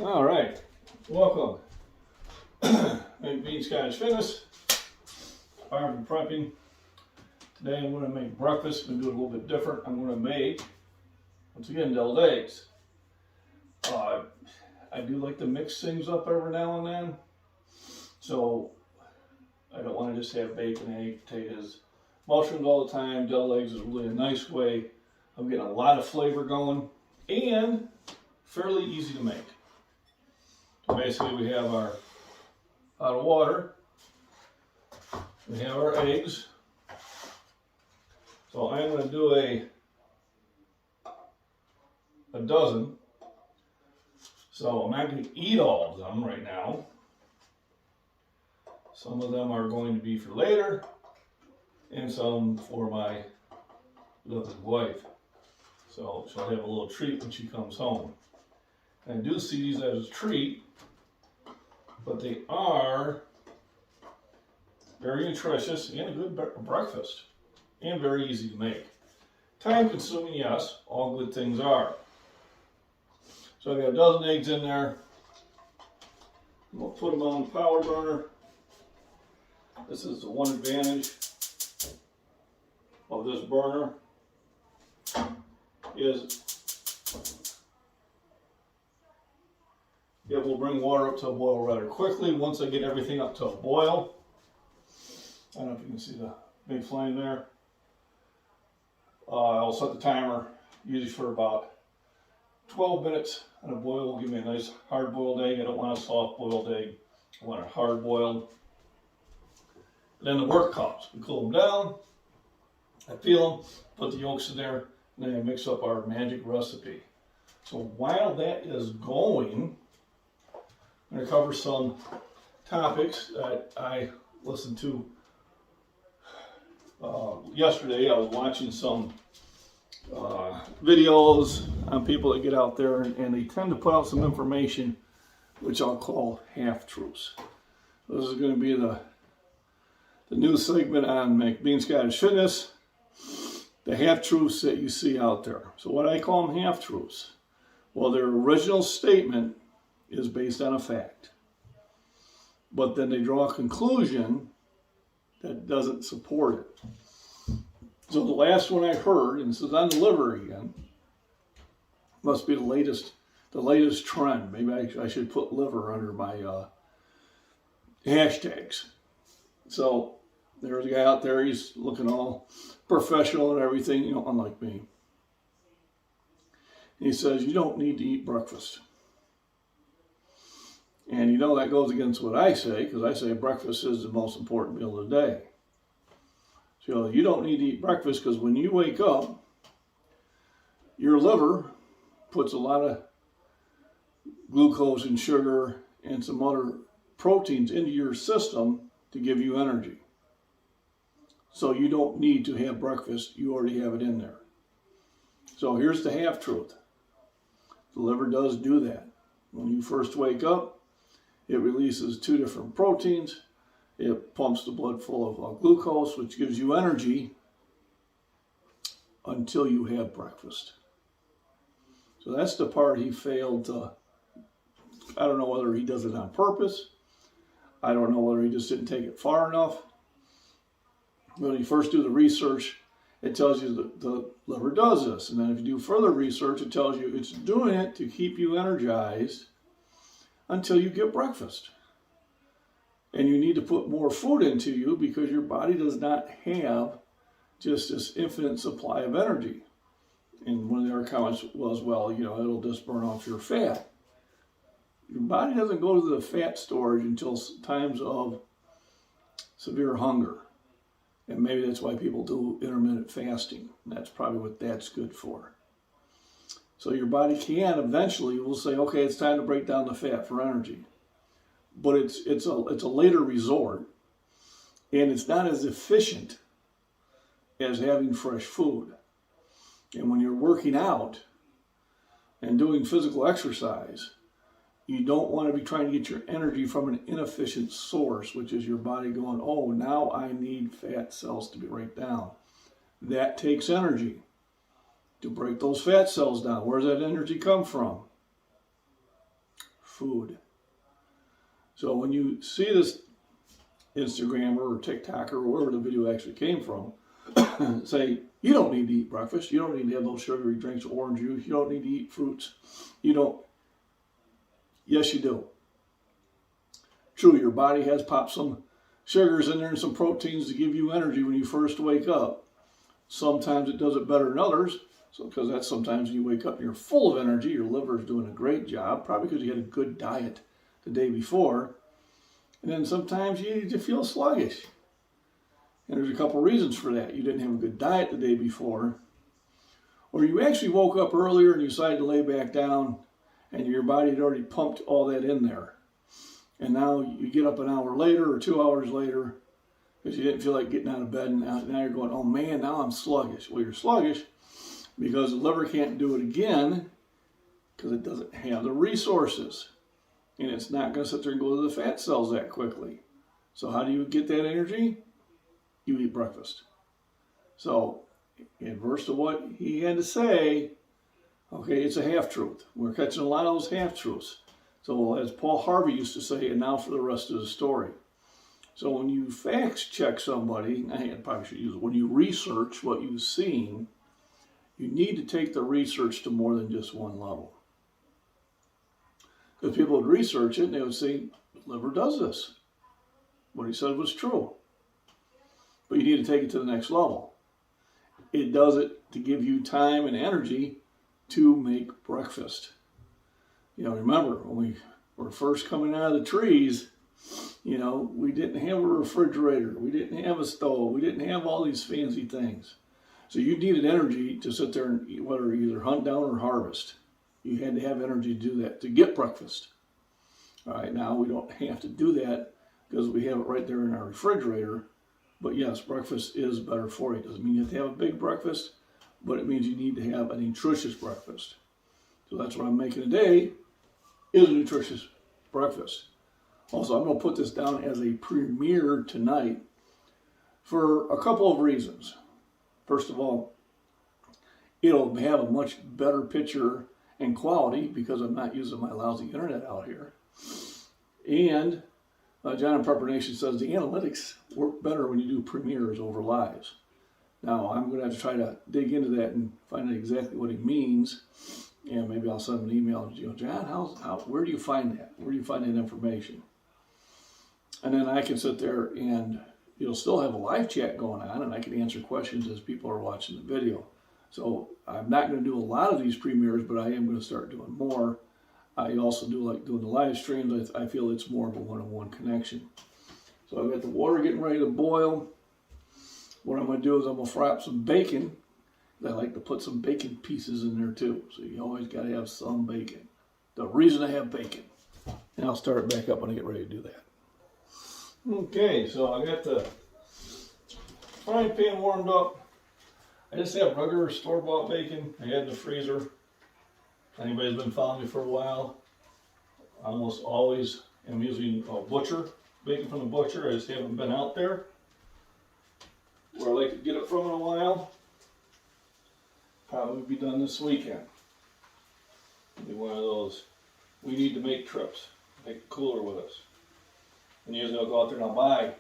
All right, welcome. MacBean Scottish Fitness, farm and prepping. Today I'm going to make breakfast. I'm going to do it a little bit different. I'm going to make, once again, deviled eggs. I do like to mix things up every now and then. So I don't want to just have bacon, egg, potatoes, mushrooms all the time. Deviled eggs is really a nice way of getting a lot of flavor going and fairly easy to make. So basically we have our pot of water, we have our eggs. So I'm going to do a dozen. So I'm not going to eat all of them right now. Some of them are going to be for later, and some for my lovely wife. So she'll have a little treat when she comes home. And I do see these as a treat, but they are very nutritious and a good breakfast, and very easy to make. Time consuming, yes, all good things are. So I've got a dozen eggs in there. We'll put them on the power burner. This is the one advantage of this burner is it will bring water up to a boil rather quickly once I get everything up to a boil. I don't know if you can see the big flame there. I'll set the timer usually for about 12 minutes, and a boil will give me a nice hard-boiled egg. I don't want a soft-boiled egg. I want it hard-boiled. Then the work comes. We cool them down, I peel them, put the yolks in there, and then I mix up our magic recipe. So while that is going, I'm going to cover some topics that I listened to yesterday. I was watching some videos on people that get out there, and they tend to put out some information which I'll call half-truths. This is going to be the new segment on MacBean Scottish Fitness, the half-truths that you see out there. So what I call them half-truths? Well, their original statement is based on a fact, but then they draw a conclusion that doesn't support it. So the last one I heard, and this is on the liver again, must be the latest trend. Maybe I should put liver under my hashtags. So there's a guy out there, he's looking all professional and everything, unlike me. And he says, you don't need to eat breakfast. And that goes against what I say, because I say breakfast is the most important meal of the day. So you don't need to eat breakfast because when you wake up, your liver puts a lot of glucose and sugar and some other proteins into your system to give you energy. So you don't need to have breakfast. You already have it in there. So here's the half-truth. The liver does do that. When you first wake up, it releases two different proteins. It pumps the blood full of glucose, which gives you energy until you have breakfast. So that's the part he failed to. I don't know whether he does it on purpose. I don't know whether he just didn't take it far enough. When you first do the research, it tells you that the liver does this. And then if you do further research, it tells you it's doing it to keep you energized until you get breakfast. And you need to put more food into you because your body does not have just this infinite supply of energy. And one of their comments was, well, it'll just burn off your fat. Your body doesn't go to the fat storage until times of severe hunger. And maybe that's why people do intermittent fasting. That's probably what that's good for. So your body eventually will say, okay, it's time to break down the fat for energy. But it's a later resort, and it's not as efficient as having fresh food. And when you're working out and doing physical exercise, you don't want to be trying to get your energy from an inefficient source, which is your body going, oh, now I need fat cells to break down. That takes energy to break those fat cells down. Where does that energy come from? food. So when you see this Instagrammer or TikToker or wherever the video actually came from, say, you don't need to eat breakfast. You don't need to have those sugary drinks, orange juice. You don't need to eat fruits. You don't. Yes, you do. True, your body has popped some sugars in there and some proteins to give you energy when you first wake up. Sometimes it does it better than others. So, because that's sometimes when you wake up and you're full of energy, your liver is doing a great job, probably because you had a good diet the day before. And then sometimes you feel sluggish. And there's a couple reasons for that. You didn't have a good diet the day before, or you actually woke up earlier and you decided to lay back down and your body had already pumped all that in there. And now you get up an hour later or 2 hours later because you didn't feel like getting out of bed, and now you're going, oh man, now I'm sluggish. Well, you're sluggish because the liver can't do it again because it doesn't have the resources. And it's not going to sit there and go to the fat cells that quickly. So how do you get that energy? You eat breakfast. So, adverse to what he had to say, okay, it's a half-truth. We're catching a lot of those half-truths. So, as Paul Harvey used to say, and now for the rest of the story. So, when you fact check somebody, I probably should use it, when you research what you've seen, you need to take the research to more than just one level. Because people would research it and they would say, the liver does this. What he said was true. But you need to take it to the next level. It does it to give you time and energy to make breakfast. You know, remember, when we were first coming out of the trees, you know, we didn't have a refrigerator. We didn't have a stove. We didn't have all these fancy things. So you needed energy to sit there and eat, whether either hunt down or harvest. You had to have energy to do that, to get breakfast. All right, now we don't have to do that because we have it right there in our refrigerator. But yes, breakfast is better for you. It doesn't mean you have to have a big breakfast, but it means you need to have a nutritious breakfast. So that's what I'm making today, is a nutritious breakfast. Also, I'm going to put this down as a premiere tonight for a couple of reasons. First of all, it'll have a much better picture and quality because I'm not using my lousy internet out here. And John in Prepper Nation says the analytics work better when you do premieres over lives. Now, I'm going to have to try to dig into that and find out exactly what he means. And maybe I'll send him an email. You know, John, where do you find that? Where do you find that information? And then I can sit there and you'll still have a live chat going on, and I can answer questions as people are watching the video. So I'm not going to do a lot of these premieres, but I am going to start doing more. I also do like doing the live streams. I feel it's more of a one-on-one connection. So I've got the water getting ready to boil. What I'm going to do is I'm going to fry up some bacon. I like to put some bacon pieces in there too. So you always got to have some bacon. The reason I have bacon. And I'll start it back up when I get ready to do that. Okay, so I got the frying pan warmed up. I just have regular store-bought bacon. I had in the freezer. If anybody's been following me for a while, I almost always am using butcher bacon from the butcher. I just haven't been out there where I like to get it from in a while. Probably be done this weekend. It'll be one of those we need to make trips. Make it cooler with us. And usually I'll go out there and I'll buy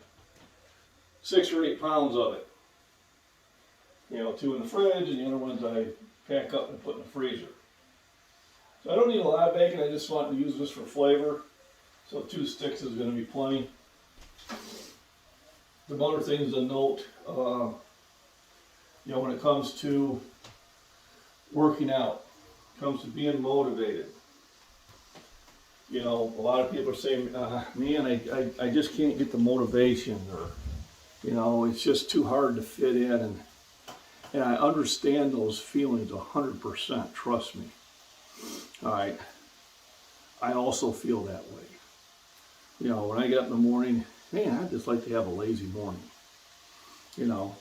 6 or 8 pounds of it. You know, 2 in the fridge and the other ones I pack up and put in the freezer. So I don't need a lot of bacon, I just want to use this for flavor. So 2 sticks is going to be plenty. The other things to note, you know, when it comes to working out, comes to being motivated. You know, a lot of people are saying, man, I just can't get the motivation, or, you know, it's just too hard to fit in. And I understand those feelings 100%, trust me. All right. I also feel that way. You know, when I get up in the morning, man, I just like to have a lazy morning. You know,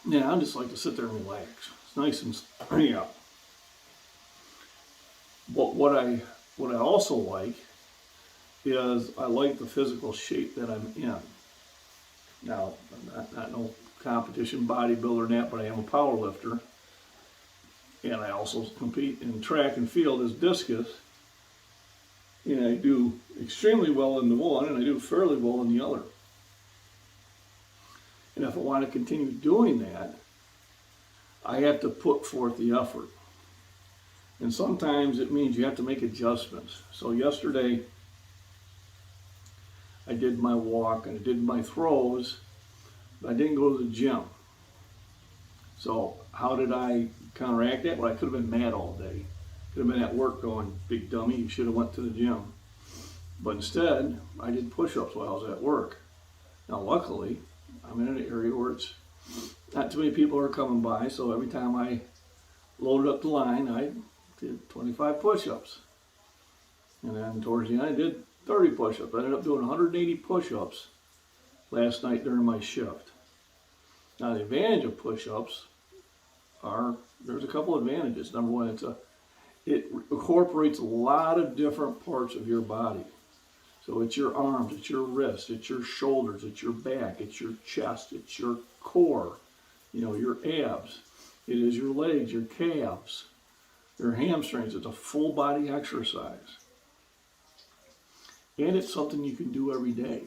yeah, I just like to sit there and relax. It's nice and, yeah. But what I also like is I like the physical shape that I'm in. Now, I'm not no competition bodybuilder and that, but I am a power lifter. And I also compete in track and field as discus. And I do extremely well in the one, and I do fairly well in the other. And if I want to continue doing that, I have to put forth the effort. And sometimes it means you have to make adjustments. So yesterday, I did my walk and I did my throws, but I didn't go to the gym. So how did I counteract that? Well, I could have been mad all day. Could have been at work going, big dummy, you should have went to the gym. But instead, I did push-ups while I was at work. Now, luckily, I'm in an area where it's not too many people are coming by, so every time I loaded up the line, I did 25 push-ups. And then towards the end, I did 30 push-ups. I ended up doing 180 push-ups last night during my shift. Now, the advantage of push-ups there's a couple advantages. Number one, it incorporates a lot of different parts of your body. So it's your arms, it's your wrists, it's your shoulders, it's your back, it's your chest, it's your core, your abs. It is your legs, your calves, your hamstrings. It's a full body exercise. And it's something you can do every day.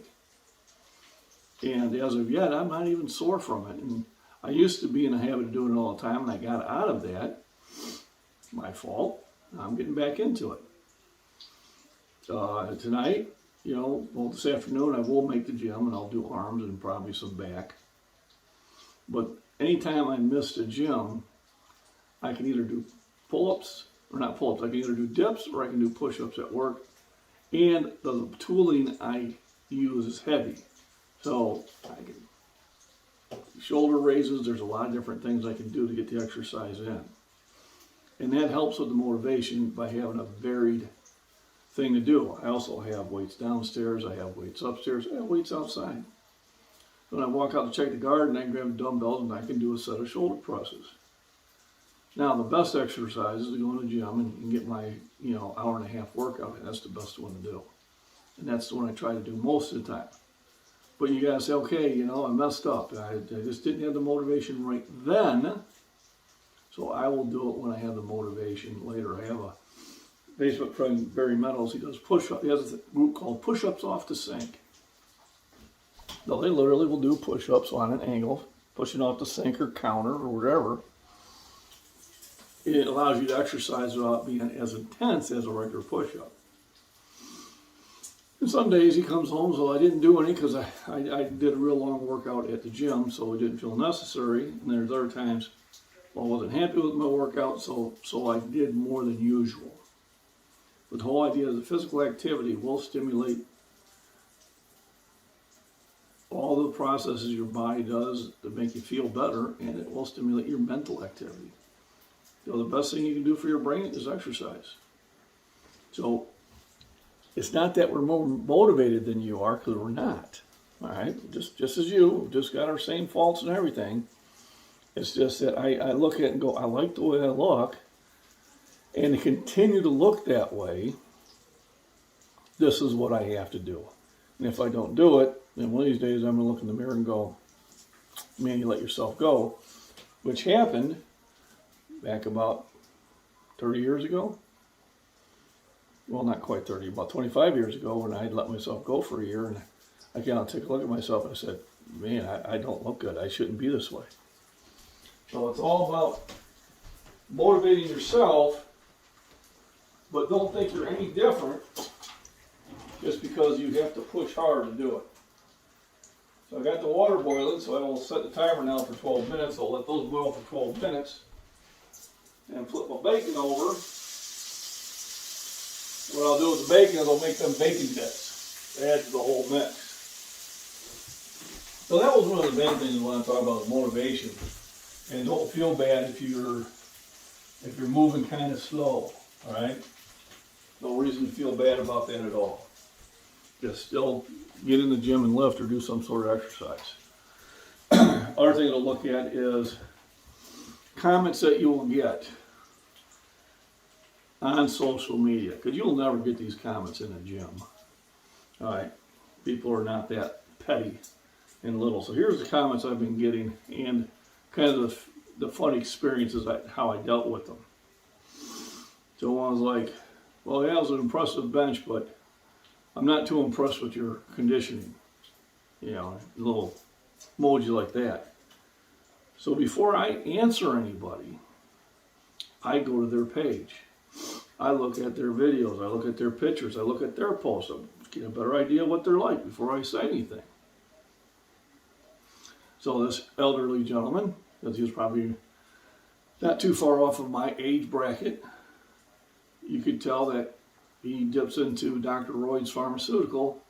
And as of yet, I'm not even sore from it. And I used to be in the habit of doing it all the time, and I got out of that. My fault. I'm getting back into it. Tonight, this afternoon, I will make the gym, and I'll do arms and probably some back. But anytime I miss the gym, I can either do pull-ups, or not pull-ups, I can either do dips, or I can do push-ups at work. And the tooling I use is heavy. So I can shoulder raises, there's a lot of different things I can do to get the exercise in. And that helps with the motivation by having a varied thing to do. I also have weights downstairs, I have weights upstairs, I have weights outside. When I walk out to check the garden, I can grab dumbbells and I can do a set of shoulder presses. Now, the best exercise is to go to the gym and get my, hour and a half workout, and that's the best one to do. And that's the one I try to do most of the time. But you gotta say, okay, I messed up. I just didn't have the motivation right then, so I will do it when I have the motivation later. I have a Facebook friend, Barry Meadows, he does push-ups. He has a group called Push-Ups Off the Sink. So they literally will do push-ups on an angle, pushing off the sink or counter or whatever. It allows you to exercise without being as intense as a regular push-up. And some days he comes home, so I didn't do any because I did a real long workout at the gym, so it didn't feel necessary. And there's other times, I wasn't happy with my workout, so I did more than usual. But the whole idea is the physical activity will stimulate all the processes your body does to make you feel better, and it will stimulate your mental activity. The best thing you can do for your brain is exercise. So it's not that we're more motivated than you are, because we're not. All right, just as you, we've just got our same faults and everything. It's just that I look at it and go, I like the way I look, and to continue to look that way, this is what I have to do. And if I don't do it, then one of these days I'm going to look in the mirror and go, man, you let yourself go, which happened back about 30 years ago. Well, not quite 30, about 25 years ago, when I had let myself go for a year, and I came out and took a look at myself and I said, man, I don't look good. I shouldn't be this way. So it's all about motivating yourself, but don't think you're any different just because you have to push hard to do it. So I got the water boiling, so I will set the timer now for 12 minutes. I'll let those boil for 12 minutes and flip my bacon over. What I'll do with the bacon is I'll make them bacon bits to add to the whole mix. So that was one of the main things I want to talk about, is motivation. And don't feel bad if you're moving kind of slow, all right? No reason to feel bad about that at all. Just still get in the gym and lift or do some sort of exercise. Other thing to look at is comments that you will get on social media, because you'll never get these comments in a gym. All right, people are not that petty and little. So here's the comments I've been getting and kind of the fun experiences, how I dealt with them. So one was like, Well, yeah, it was an impressive bench, but I'm not too impressed with your conditioning. You know, a little emoji like that. So before I answer anybody, I go to their page. I look at their videos. I look at their pictures. I look at their posts. I get a better idea of what they're like before I say anything. So this elderly gentleman, because he was probably not too far off of my age bracket, you could tell that he dips into Dr. Royd's pharmaceutical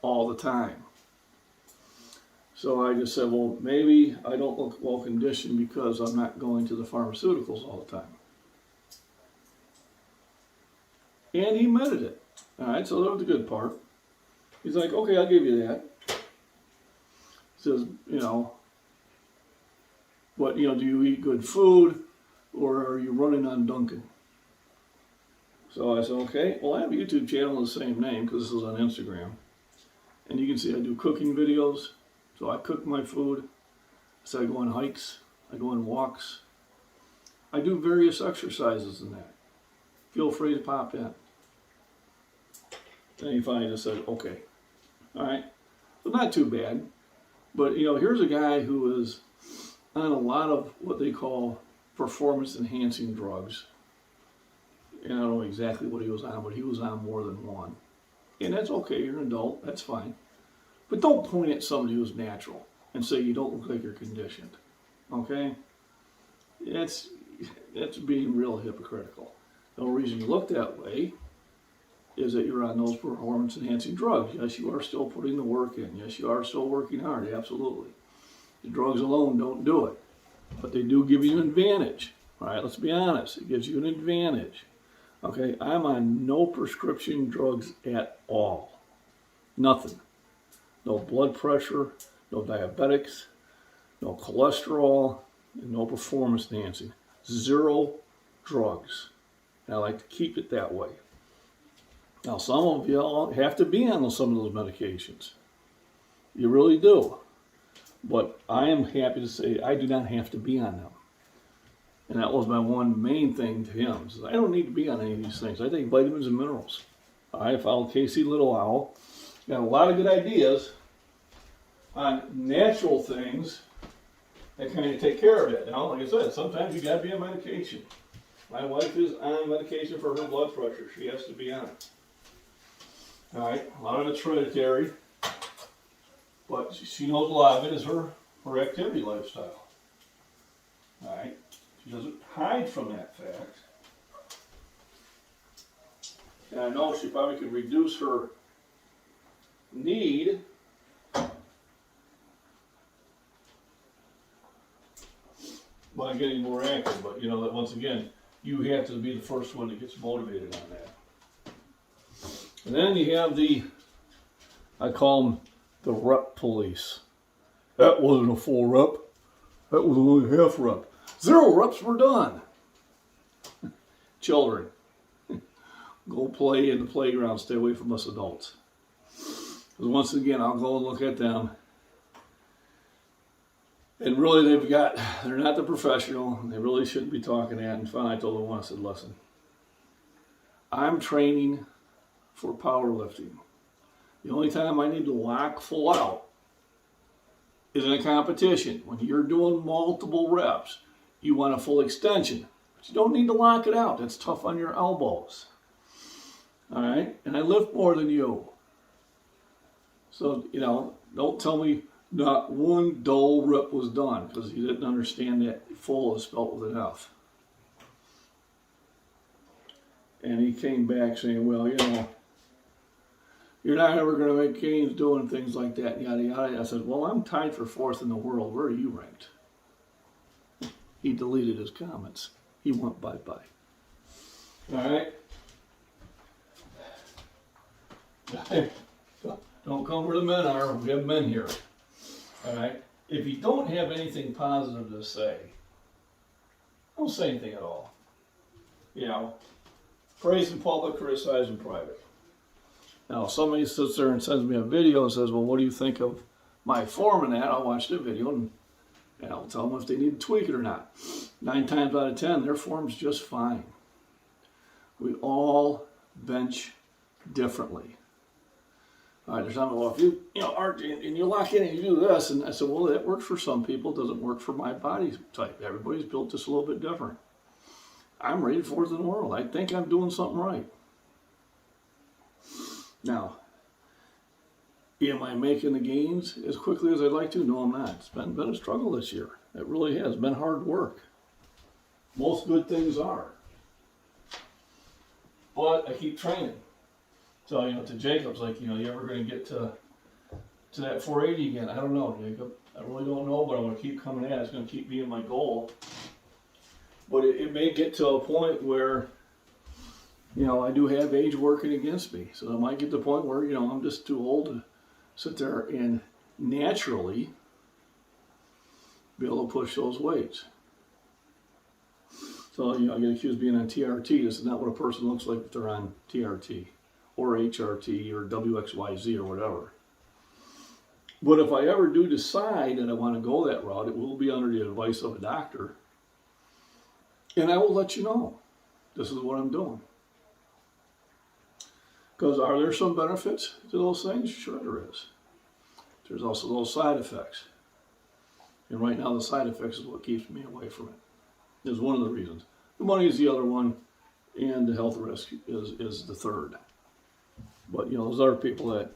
all the time. So I just said, well, maybe I don't look well conditioned because I'm not going to the pharmaceuticals all the time. And he admitted it. All right, so that was the good part. He's like, okay, I'll give you that. He says, but, do you eat good food or are you running on Dunkin'? So I said, okay, well, I have a YouTube channel with the same name because this is on Instagram. And you can see I do cooking videos. So I cook my food. So I go on hikes. I go on walks. I do various exercises in that. Feel free to pop in. And he finally just said, okay. All right. So not too bad. But, here's a guy who is on a lot of what they call performance-enhancing drugs. And I don't know exactly what he was on, but he was on more than one. And that's okay. You're an adult. That's fine. But don't point at somebody who's natural and say you don't look like you're conditioned. Okay? That's being real hypocritical. The only reason you look that way is that you're on those performance-enhancing drugs. Yes, you are still putting the work in. Yes, you are still working hard. Absolutely. The drugs alone don't do it. But they do give you an advantage. All right, let's be honest. It gives you an advantage. Okay, I'm on no prescription drugs at all. Nothing. No blood pressure, no diabetics, no cholesterol, and no performance enhancing. 0 drugs. And I like to keep it that way. Now, some of you have to be on some of those medications. You really do. But I am happy to say I do not have to be on them. And that was my one main thing to him. Is I don't need to be on any of these things. I take vitamins and minerals. I follow Casey Little Owl. Got a lot of good ideas on natural things that kind of take care of it. Now, like I said, sometimes you got to be on medication. My wife is on medication for her blood pressure. She has to be on it. All right, a lot of it's hereditary, but she knows a lot of it is her activity lifestyle. All right, she doesn't hide from that fact. And I know she probably could reduce her need by getting more active, but that once again, you have to be the first one that gets motivated on that. And then you have I call them the rep police. That wasn't a full rep. That was only half rep. 0 reps were done. Children, go play in the playground. Stay away from us adults. Because once again, I'll go and look at them. And really, they're not the professional. They really shouldn't be talking at. And finally, I told them once, I said, listen, I'm training for powerlifting. The only time I need to lock full out is in a competition. When you're doing multiple reps, you want a full extension. But you don't need to lock it out. That's tough on your elbows. All right? And I lift more than you. So, don't tell me not one dull rep was done because you didn't understand that full is spelled with an F. And he came back saying, well, you're not ever going to make gains doing things like that, yada, yada. I said, well, I'm tied for 4th in the world. Where are you ranked? He deleted his comments. He went bye-bye. All right? Don't come where the men are. We have men here. All right? If you don't have anything positive to say, don't say anything at all. Praise in public, criticize in private. Now, if somebody sits there and sends me a video and says, well, what do you think of my form in that? I'll watch the video and I'll tell them if they need to tweak it or not. 9 times out of 10, their form's just fine. We all bench differently. All right, there's something, well, if you aren't, and you lock in and you do this, and I said, well, that works for some people, doesn't work for my body type. Everybody's built just a little bit different. I'm rated fourth in the world. I think I'm doing something right. Now, am I making the gains as quickly as I'd like to? No, I'm not. It's been a struggle this year. It really has. It's been hard work. Most good things are. But I keep training. So, to Jacob's like, you ever going to get to that 480 again? I don't know, Jacob. I really don't know, but I'm going to keep coming at it. It's going to keep being my goal. But it may get to a point where, I do have age working against me. So it might get to the point where, I'm just too old to sit there and naturally be able to push those weights. So, I get accused of being on TRT. This is not what a person looks like if they're on TRT or HRT or WXYZ or whatever. But if I ever do decide that I want to go that route, it will be under the advice of a doctor. And I will let you know. This is what I'm doing. Because are there some benefits to those things? Sure there is. There's also those side effects. And right now the side effects is what keeps me away from it. Is one of the reasons. The money is the other one, and the health risk is the third. But, there's other people that,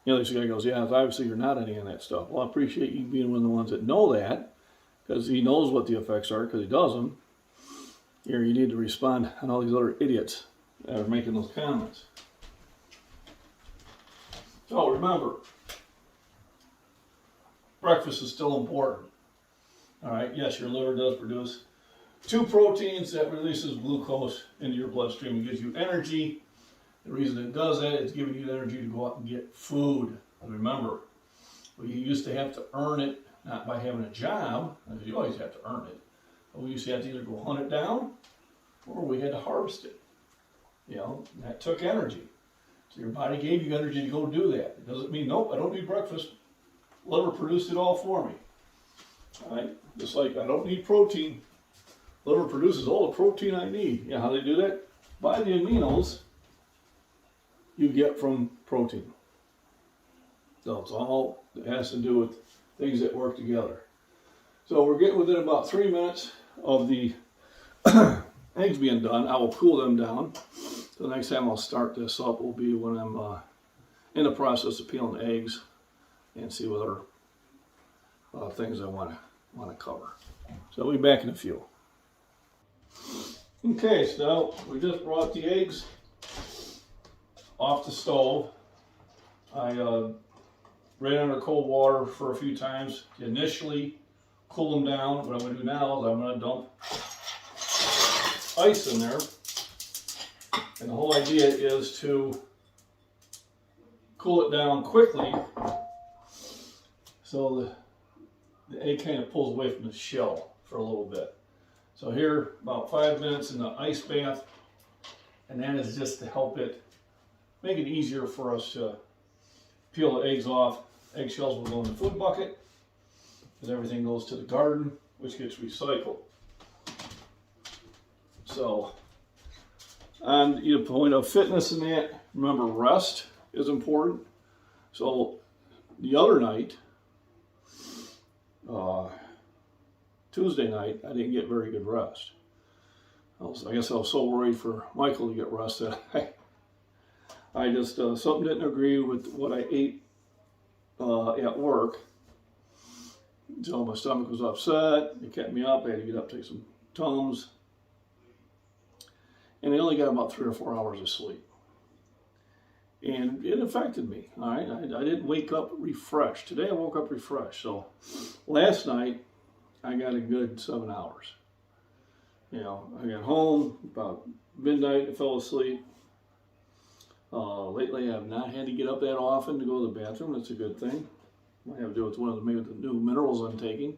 this guy goes, yeah, obviously you're not any of that stuff. Well, I appreciate you being one of the ones that know that, because he knows what the effects are, because he does them. Here, you need to respond on all these other idiots that are making those comments. So remember, breakfast is still important. All right, yes, your liver does produce 2 proteins that releases glucose into your bloodstream and gives you energy. The reason it does that is giving you energy to go out and get food. And remember, you used to have to earn it, not by having a job, because you always have to earn it. But we used to have to either go hunt it down, or we had to harvest it. That took energy. So your body gave you energy to go do that. It doesn't mean, nope, I don't need breakfast. Liver produced it all for me. All right? Just like I don't need protein. Liver produces all the protein I need. How they do that? By the aminos you get from protein. So it's all, it has to do with things that work together. So we're getting within about 3 minutes of the eggs being done. I will cool them down. So the next time I'll start this up will be when I'm in the process of peeling the eggs and see what other things I want to cover. So I'll be back in a few. Okay, so we just brought the eggs off the stove. I ran under cold water for a few times to initially cool them down. What I'm going to do now is I'm going to dump ice in there. And the whole idea is to cool it down quickly so the egg kind of pulls away from the shell for a little bit. So here, about 5 minutes in the ice bath, and that is just to help it, make it easier for us to peel the eggs off. Eggshells will go in the food bucket, because everything goes to the garden, which gets recycled. So, on the point of fitness in that, remember rest is important. So, the other night, Tuesday night, I didn't get very good rest. I guess I was so worried for Michael to get rest that I just, something didn't agree with what I ate at work. So my stomach was upset. It kept me up. I had to get up, take some Tums. And I only got about 3 or 4 hours of sleep. And it affected me, all right? I didn't wake up refreshed. Today I woke up refreshed. So last night, I got a good 7 hours. I got home about midnight, I fell asleep. Lately I've not had to get up that often to go to the bathroom. That's a good thing. Might have to do with maybe the new minerals I'm taking.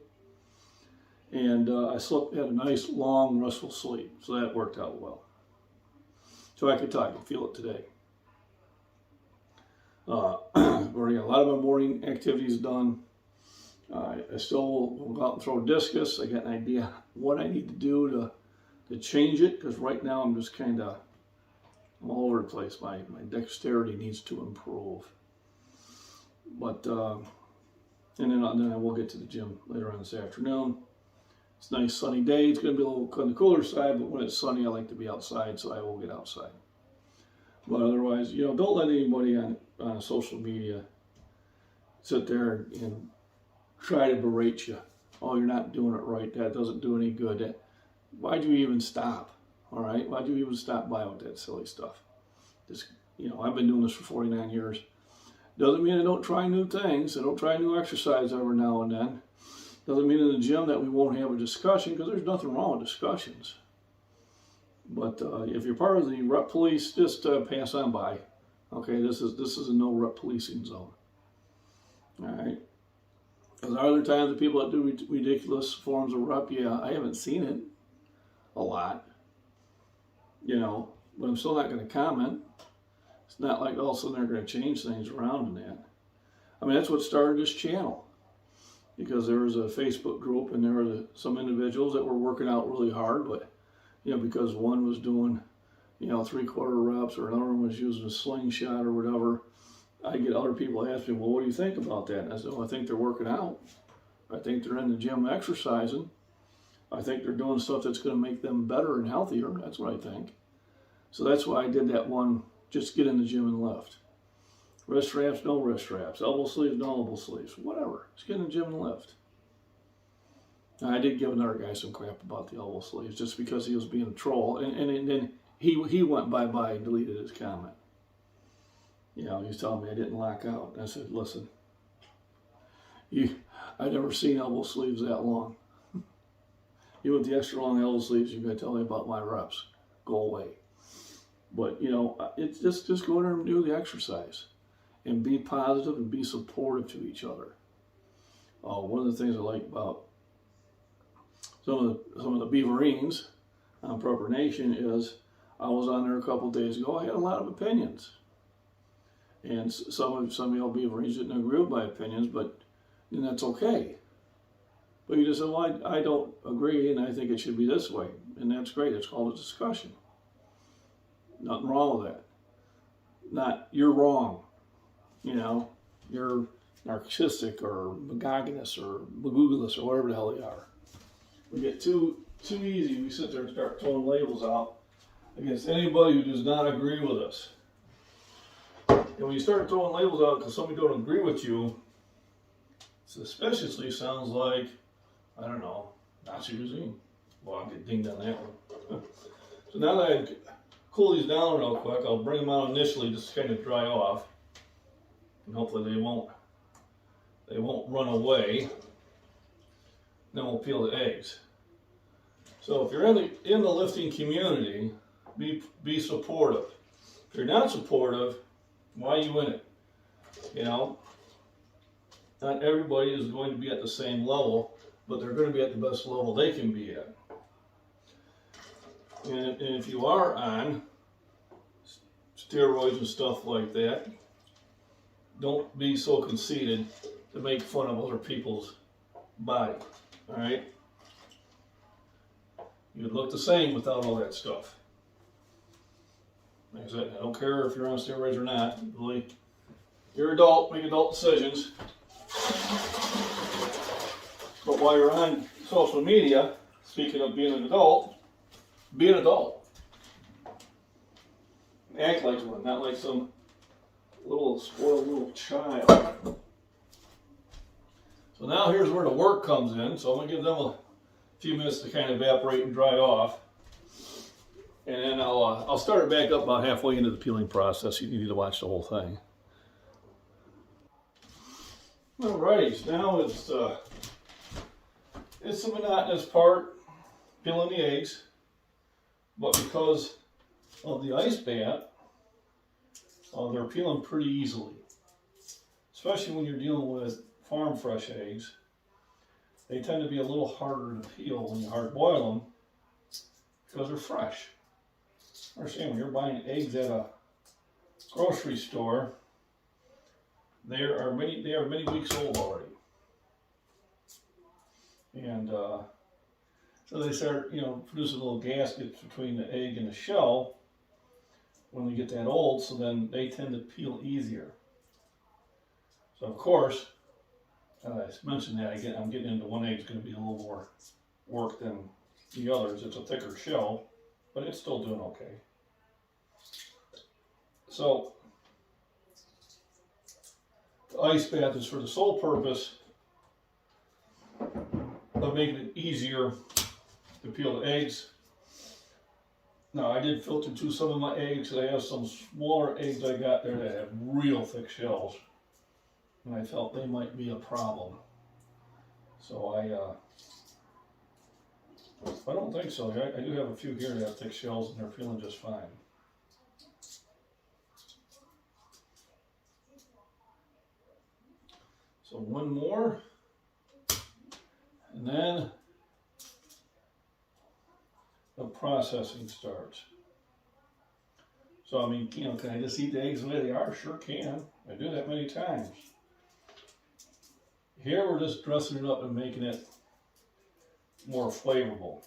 And I had a nice, long, restful sleep. So that worked out well. So I can feel it today. Already got a lot of my morning activities done. I still will go out and throw discus. I got an idea what I need to do to change it, because right now I'm just kind of I'm all over the place. My dexterity needs to improve. But, and then I will get to the gym later on this afternoon. It's a nice sunny day. It's going to be a little on the cooler side, but when it's sunny, I like to be outside, so I will get outside. But otherwise, don't let anybody on social media sit there and try to berate you. Oh, you're not doing it right. That doesn't do any good. Why'd you even stop? All right? Why'd you even stop by with that silly stuff? Just, I've been doing this for 49 years. Doesn't mean I don't try new things. I don't try new exercise every now and then. Doesn't mean in the gym that we won't have a discussion, because there's nothing wrong with discussions. But if you're part of the rep police, just pass on by. Okay, this is a no rep policing zone. All right. Because there are other times that people that do ridiculous forms of rep, I haven't seen it a lot. But I'm still not going to comment. It's not like all of a sudden they're going to change things around in that. I mean, that's what started this channel. Because there was a Facebook group and there were some individuals that were working out really hard, but because one was doing 3/4 reps or another one was using a slingshot or whatever, I get other people ask me, well, what do you think about that? And I said, well, I think they're working out. I think they're in the gym exercising. I think they're doing stuff that's going to make them better and healthier. That's what I think. So that's why I did that one, just get in the gym and lift. Wrist straps, no wrist straps. Elbow sleeves, no elbow sleeves. Whatever. Just get in the gym and lift. Now, I did give another guy some crap about the elbow sleeves just because he was being a troll. And then he went bye-bye and deleted his comment. He was telling me I didn't lock out. And I said, listen, I've never seen elbow sleeves that long. You with the extra long elbow sleeves, you're going to tell me about my reps. Go away. But, it's just go in there and do the exercise. And be positive and be supportive to each other. One of the things I like about some of the Beaverines on Proper Nation is I was on there a couple days ago. I had a lot of opinions. And some of y'all Beaverines didn't agree with my opinions, but then that's okay. But you just say, well, I don't agree and I think it should be this way. And that's great. It's called a discussion. Nothing wrong with that. Not, you're wrong. You're narcissistic or misogynist or magugulous or whatever the hell they are. We get too easy. We sit there and start throwing labels out against anybody who does not agree with us. And when you start throwing labels out because somebody don't agree with you, suspiciously sounds like, I don't know, Nazi regime. Well, I'll get dinged on that one. So now that I cool these down real quick, I'll bring them out initially just to kind of dry off. And hopefully they won't run away. Then we'll peel the eggs. So if you're in the lifting community, be supportive. If you're not supportive, why are you in it? Not everybody is going to be at the same level, but they're going to be at the best level they can be at. And if you are on steroids and stuff like that, don't be so conceited to make fun of other people's body, all right? You'd look the same without all that stuff. Like I said, I don't care if you're on steroids or not. Really, you're an adult, make adult decisions. But while you're on social media, speaking of being an adult, be an adult. Act like one, not like some little spoiled little child. So now here's where the work comes in. So I'm going to give them a few minutes to kind of evaporate and dry off. And then I'll start it back up about halfway into the peeling process. You need to watch the whole thing. Alrighty, so now it's the monotonous part, peeling the eggs. But because of the ice bath, they're peeling pretty easily. Especially when you're dealing with farm fresh eggs. They tend to be a little harder to peel when you hard boil them because they're fresh. Understand, when you're buying eggs at a grocery store, they are many weeks old already. And so they start, producing little gaskets between the egg and the shell. when they get that old, so then they tend to peel easier. So of course, I mentioned that I'm getting into one egg is going to be a little more work than the others. It's a thicker shell, but it's still doing okay. So the ice bath is for the sole purpose of making it easier to peel the eggs. Now I did filter through some of my eggs, because I have some smaller eggs I got there that have real thick shells, and I felt they might be a problem. So I don't think so. I do have a few here that have thick shells, and they're feeling just fine. So one more, and then the processing starts. So I mean, can I just eat the eggs the way they are? Sure can. I do that many times. Here we're just dressing it up and making it more flavorful.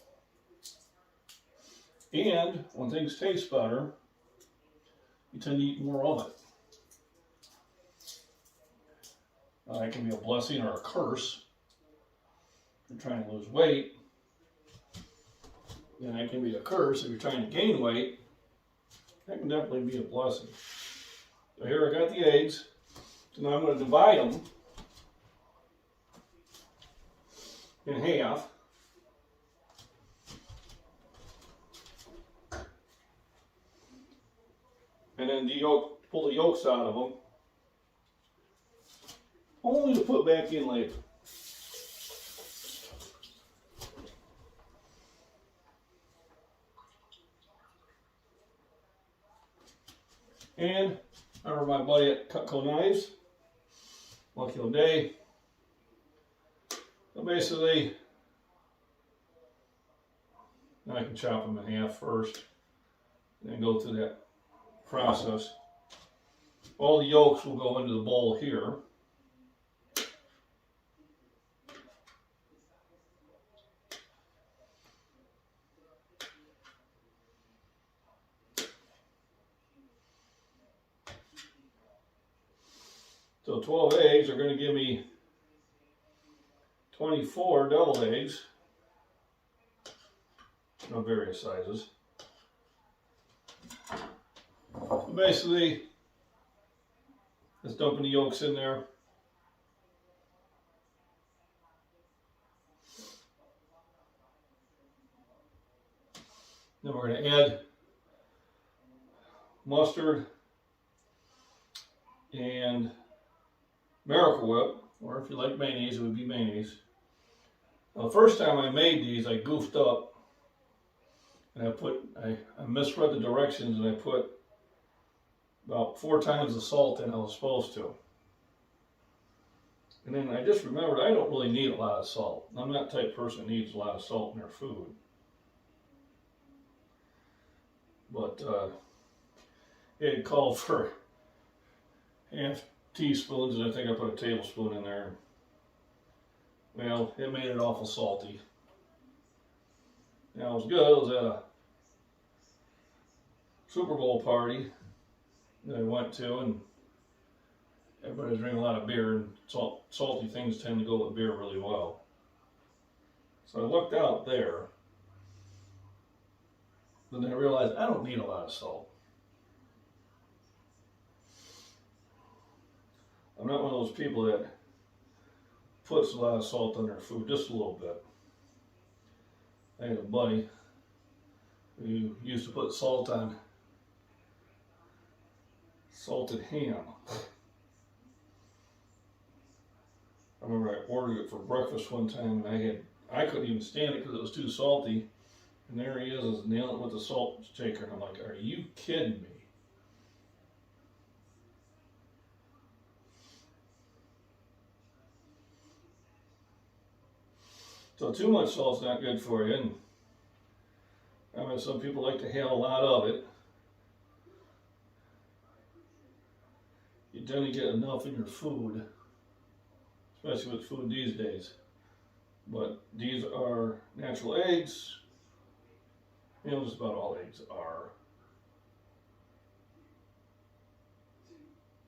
And when things taste better, you tend to eat more of it. That can be a blessing or a curse. If you're trying to lose weight, then that can be a curse. If you're trying to gain weight, that can definitely be a blessing. So here I got the eggs. So now I'm going to divide them in half. And then pull the yolks out of them. Only to put back in later. And I remember my buddy at Cutco Knives, Lucky O'Day. So basically, I can chop them in half first, and then go through that process. All the yolks will go into the bowl here. So 12 eggs are going to give me 24 deviled eggs of various sizes. So basically, just dumping the yolks in there. Then we're going to add mustard and Miracle Whip, or if you like mayonnaise, it would be mayonnaise. Now, the first time I made these, I goofed up, and I misread the directions, and I put about 4 times the salt than I was supposed to. And then I just remembered I don't really need a lot of salt. I'm not the type of person that needs a lot of salt in their food. But it called for half teaspoons, and I think I put a tablespoon in there. Well, it made it awful salty. Now it was good. It was at a Super Bowl party that I went to, and everybody was drinking a lot of beer, and salty things tend to go with beer really well. So I looked out there, but then I realized I don't need a lot of salt. I'm not one of those people that puts a lot of salt on their food, just a little bit. I had a buddy who used to put salt on salted ham. I remember I ordered it for breakfast one time, and I couldn't even stand it because it was too salty. And there he is nailing it with the salt shaker, and I'm like, are you kidding me? So too much salt's not good for you, and I mean, some people like to have a lot of it. You tend to get enough in your food, especially with food these days. But these are natural eggs. You know, just about all eggs are.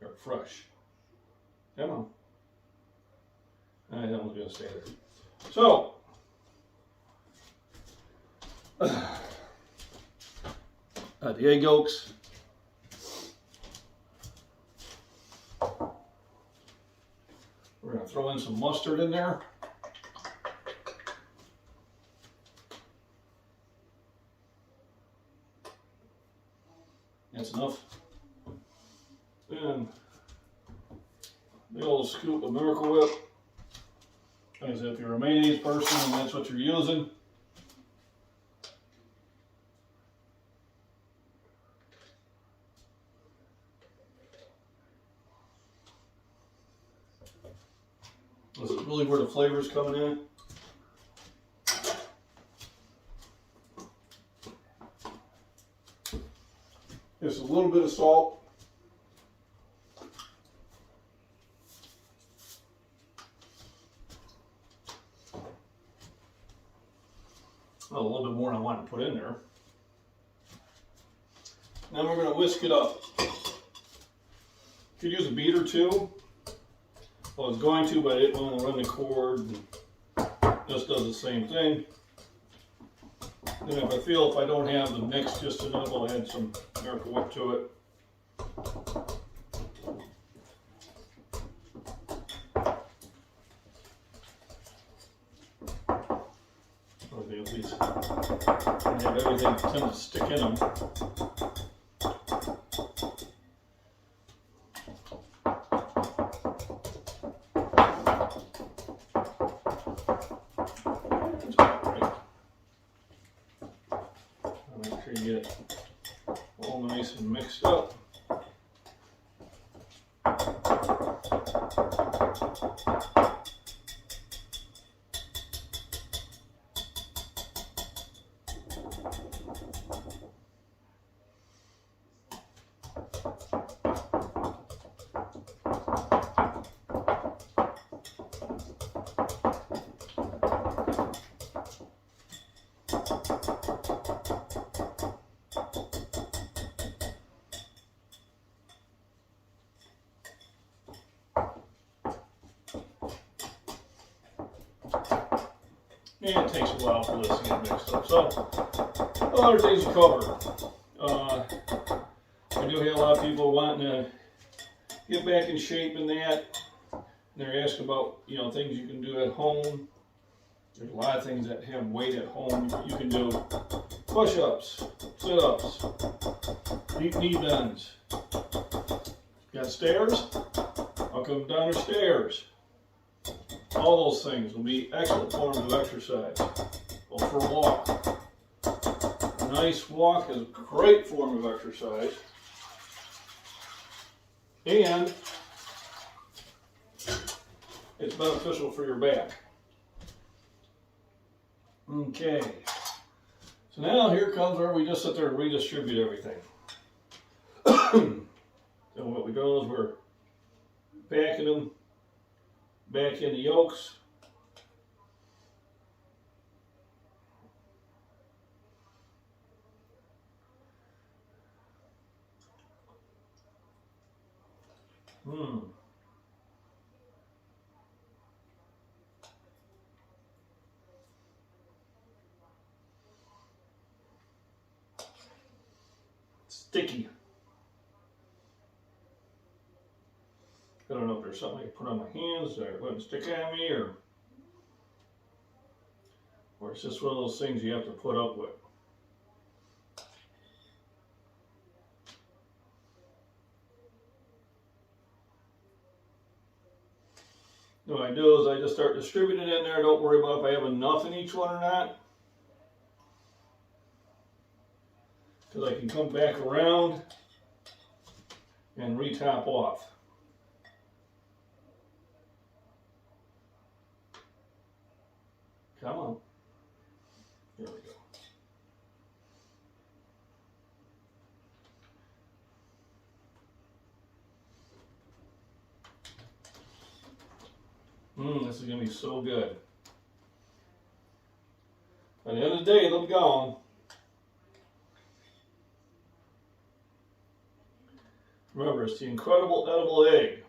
Or fresh. Come on. I was going to stay there. So, the egg yolks. We're going to throw in some mustard in there. That's enough. And the old scoop of Miracle Whip. As if you're a mayonnaise person and that's what you're using. This is really where the flavor's coming in. Just a little bit of salt. A little bit more than I want to put in there. Now we're going to whisk it up. You could use a beater too. Well, I was going to, but I didn't want to run the cord. And just does the same thing. Then if I feel if I don't have the mix just enough, I'll add some Miracle Whip to it. These have everything tend to stick in them. Make sure you get it all nice and mixed up. And it takes a while for this to get mixed up. So, other things to cover. I do have a lot of people wanting to get back in shape in that. They're asking about, things you can do at home. There's a lot of things that have weight at home. You can do push-ups, sit-ups, knee bends. Got stairs? I'll come down the stairs. All those things will be excellent forms of exercise. Go for a walk. A nice walk is a great form of exercise. And it's beneficial for your back. Okay. So now here comes where we just sit there and redistribute everything. So what we do is we're backing them back in the yolks. Sticky. I don't know if there's something I can put on my hands that it wouldn't stick on me, or it's just one of those things you have to put up with. What I do is I just start distributing it in there. Don't worry about if I have enough in each one or not, because I can come back around and re-top off. Come on. There we go. This is going to be so good. At the end of the day, they'll be gone. Remember, it's the incredible edible egg.